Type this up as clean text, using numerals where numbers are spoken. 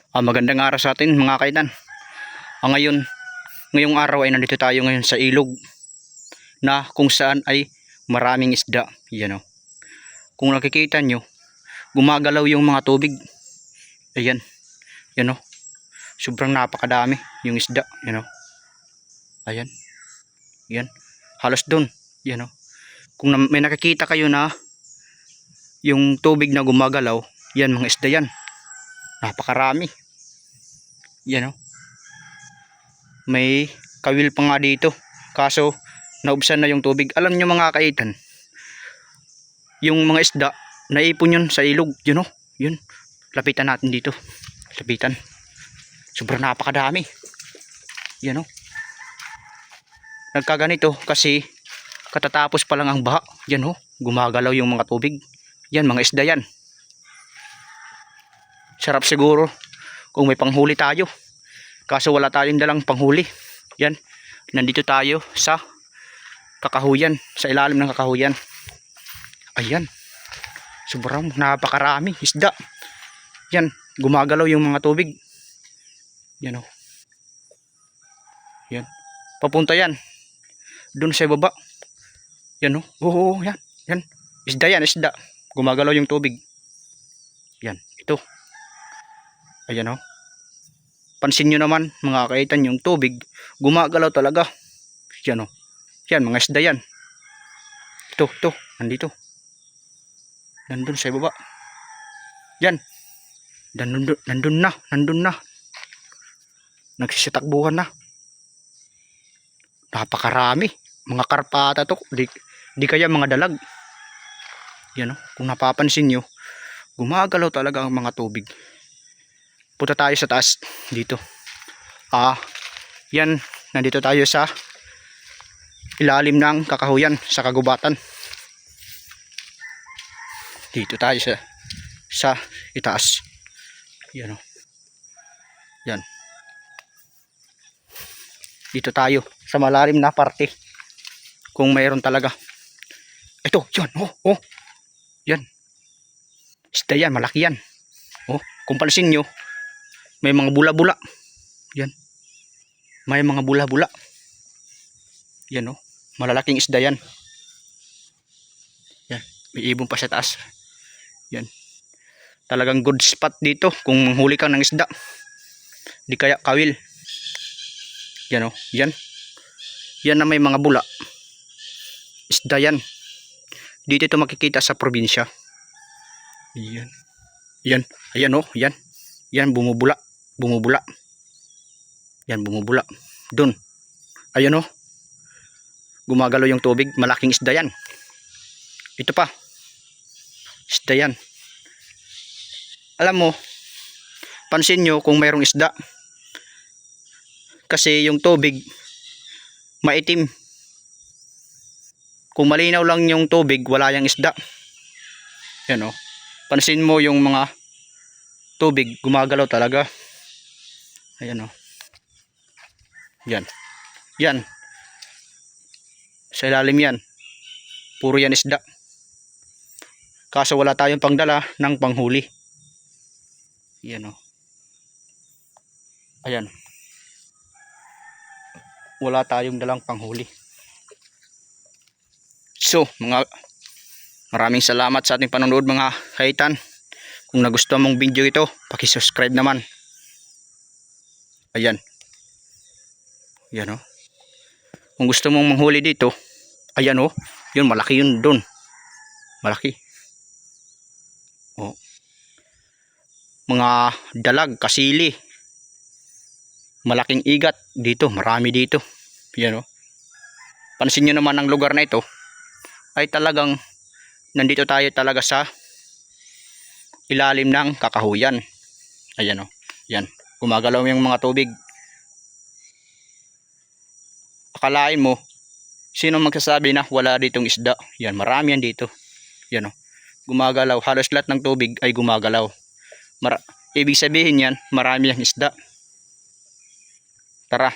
Magandang araw sa atin mga kaitan. Ngayong araw ay nandito tayo ngayon sa ilog na kung saan ay maraming isda. Yan o. Kung nakikita nyo, gumagalaw yung mga tubig. Ayan. Yan o. Sobrang napakadami yung isda. Yan o. Ayan. Yan. Halos dun. Yan o. Kung may nakikita kayo na yung tubig na gumagalaw, yan mga isda yan. Napakarami. Yan o. May kawil pa nga dito. Kaso naubsan na yung tubig. Alam nyo mga kaitan, yung mga isda naipon yun sa ilog. Yun o. Yun. Lapitan natin dito. Lapitan. Sobrang napakadami. Yan o. Nagkaganito kasi katatapos pa lang ang baha. Yan o. Gumagalaw yung mga tubig. Yan mga isda yan. Sarap siguro kung may panghuli tayo. Kaso wala tayong dalang panghuli. Yan. Nandito tayo sa kakahuyan. Sa ilalim ng kakahuyan. Ayan. Sobrang napakarami isda. Yan. Gumagalaw yung mga tubig. Yan o. Yan. Papunta yan. Doon sa baba. Yan o. Oo. Yan. Yan. Isda yan. Isda. Gumagalaw yung tubig. Yan. Ito. Ayan o. Pansin nyo naman mga kaitan, yung tubig gumagalaw talaga. Yan o. Yan mga isda yan. Ito. Ito. Nandito. Nandun sa baba. Yan. Nandun na. Nandun na. Nagsisitakbuhan na. Napakarami. Mga karpata to. Di kaya mga dalag. Yan o. Kung napapansin nyo, gumagalaw talaga ang mga tubig. Punta tayo sa taas dito. Yan, nandito tayo sa ilalim ng kakahuyan sa kagubatan. Dito tayo sa itaas. Yan o. Yan. Dito tayo sa malalim na parte. Kung mayroon talaga. Ito, yan. Oh. Yan. Isda yan, malaki yan. Oh, kung pansin nyo, may mga bula-bula. Yan. May mga bula-bula. Yan o. Malalaking isda yan. Yan. May ibon pa sa taas. Yan. Talagang good spot dito kung manghuli ka ng isda. Di kaya kawil. Yan o. Yan. Yan na may mga bula. Isda yan. Dito ito makikita sa probinsya. Yan. Yan. Ayan o. Yan. Yan bumubula. Bumubula. Yan bumubula. Doon. Ayan o. Gumagalaw yung tubig. Malaking isda yan. Ito pa. Isda yan. Alam mo, pansin nyo kung mayroong isda. Kasi yung tubig maitim. Kung malinaw lang yung tubig, wala yung isda. Yan o. Pansin mo yung mga tubig, gumagalaw talaga. Ayan o. Yan. Yan. Sa ilalim yan. Puro yan isda. Kaso wala tayong pangdala ng panghuli. Yan o. Ayan. Wala tayong dalang panghuli. So, maraming salamat sa ating panonood mga kaitan. Kung nagustuhan mong video ito, paki-subscribe naman. Ayan. Ayan o. Kung gusto mong manghuli dito, ayan o. Yun, malaki yun doon. Malaki. O. Mga dalag, kasili. Malaking igat dito. Marami dito. Ayan o. Pansin nyo naman ang lugar na ito. Ay talagang nandito tayo talaga sa ilalim ng kakahuyan. Ayan o. Yan. Gumagalaw yung mga tubig. Akalain mo, sino magsasabi na wala ditong isda? Yan, marami yan dito. Yan o. Gumagalaw. Halos lahat ng tubig ay gumagalaw. Ibig sabihin yan, marami yung isda. Tara.